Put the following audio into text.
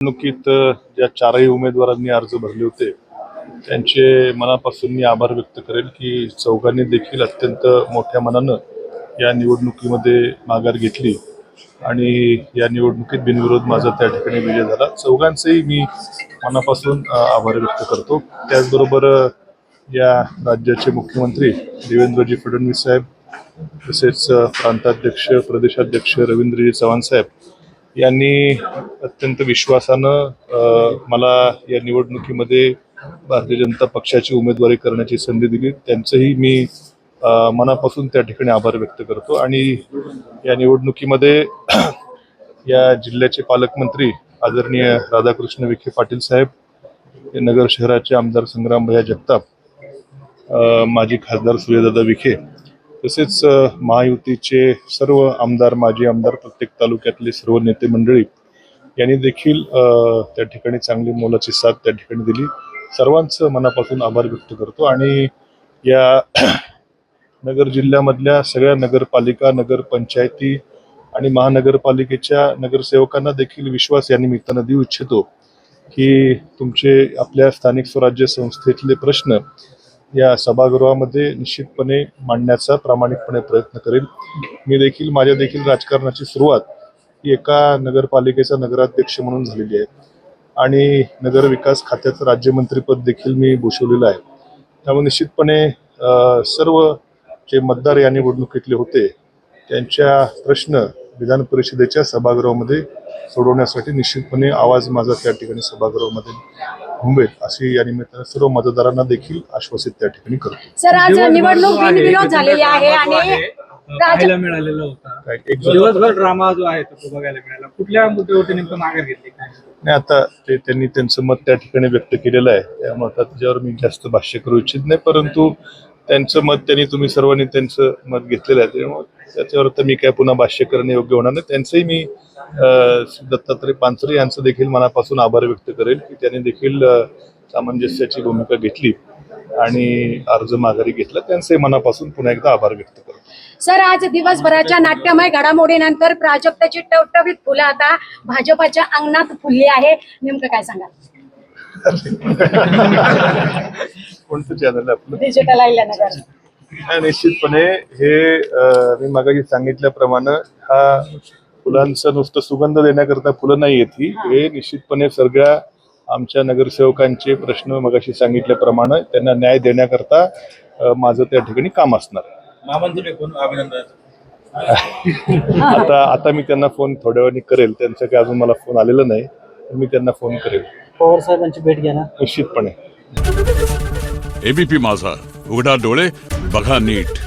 निवडणुकीत ज्या चारही उमेदवारांनी अर्ज भरले होते त्यांचे मनापासून मी आभार व्यक्त करेन की चौघांनी देखील अत्यंत मोठ्या मनानं या निवडणुकीमध्ये माघार घेतली आणि या निवडणुकीत बिनविरोध माझा त्या ठिकाणी विजय झाला। चौघांचेही मी मनापासून आभार व्यक्त करतो। त्याचबरोबर या राज्याचे मुख्यमंत्री देवेंद्रजी फडणवीस साहेब, तसेच प्रांताध्यक्ष प्रदेशाध्यक्ष रवींद्रजी चव्हाण साहेब यांनी अत्यंत विश्वासानं मला या निवडणुकीमध्ये भारतीय जनता पक्षाची उमेदवारी करण्याची संधी दिली। त्यांचंही मी मनापासून त्या ठिकाणी आभार व्यक्त करतो। आणि या निवडणुकीमध्ये या जिल्ह्याचे पालकमंत्री आदरणीय राधाकृष्ण विखे पाटील साहेब, नगर शहराचे आमदार संग्राम भैया जगताप, माजी खासदार सूर्यदादा विखे, तसेच महायुतीचे सर्व आमदार माजी आमदार प्रत्येक तालुक्यातले सर्व नेते मंडळी यांनी देखील त्या ठिकाणी चांगली मोलाची साथ त्या ठिकाणी दिली। सर्वांचं मनापासून आभार व्यक्त करतो। आणि या नगर जिल्ह्यामधल्या सगळ्या नगरपालिका नगरपंचायती आणि महानगरपालिकेच्या नगरसेवकांना देखील विश्वास या निमित्तानं देऊ इच्छितो की तुमचे आपल्या स्थानिक स्वराज्य संस्थेतले प्रश्न या सभागृहामध्ये निश्चितपणे मांडण्याचा प्रामाणिकपणे प्रयत्न करेल। मी देखील माझ्या देखील राजकारणाची सुरुवात ही एका नगरपालिकेचा नगराध्यक्ष म्हणून झालेली आहे आणि नगर विकास खात्याचं राज्यमंत्रीपद देखील मी भूषवलेलं आहे। त्यामुळे निश्चितपणे सर्व जे मतदार या निवडणुकीतले होते त्यांच्या प्रश्न विधान परिषदेच्या सभागृहामध्ये सोडवण्यासाठी निश्चितपणे आवाज माझा त्या ठिकाणी सभागृहामध्ये घुमवेल अशी या निमित्ताने सर्व मतदारांना देखील आश्वासित त्या ठिकाणी करतो। सर, आज निवडणूक बिनविरोध झालेली आहे आणि बघायला मिळालेला होता दिवसभर ड्रामा जो आहे तो बघायला मिळाला। कुठल्या मुद्द्यावरती नेमकं माघार घेतली काय? नाही, आता ते त्यांनी त्यांचं मत त्या ठिकाणी व्यक्त केलेलं आहे, त्यामुळे आता त्याच्यावर मी जास्त भाष्य करू इच्छित नाही। परंतु त्यांचं मत तुम्ही सर्वांनी त्यांचं मत घेतलेलं आहे, त्यामुळे त्याच्यावर तर मी काय पुन्हा भाष्य करणे योग्य होणार नाही। त्यांचंही मी दत्तात्रय पानसरे यांचं देखील मनापासून आभार व्यक्त करेल की त्यांनी देखील सामंजस्याची भूमिका घेतली आणि अर्ज माघारी घेतला। त्यांचंही मनापासून पुन्हा एकदा आभार व्यक्त करतो। सर, आज दिवसभराच्या नाट्यमय घडामोडीनंतर प्राजक्ताची टवटवीत फुलं आता भाजपाच्या अंगणात फुलली आहे, नेमकं काय सांगाल? कोणतं चॅनल आहे आपलं? डिजिटल अहिल्यानगर। निश्चितपणे हे मी मागाशी सांगितल्याप्रमाणे हा फुलांचं नुसतं सुगंध देण्याकरता फुलं नाही येत, हे निश्चितपणे सगळ्या आमच्या नगरसेवकांचे प्रश्न मगाशी सांगितल्याप्रमाणे त्यांना न्याय देण्याकरता माझं त्या ठिकाणी काम असणार। आता मी त्यांना फोन थोड्या वेळाने करेल, त्यांचा काही अजून मला फोन आलेला नाही, मी त्यांना फोन करेल। पवार साहेबांची भेट घ्या ना निश्चितपणे। एबीपी माझा, उघडा डोळे बघा नीट।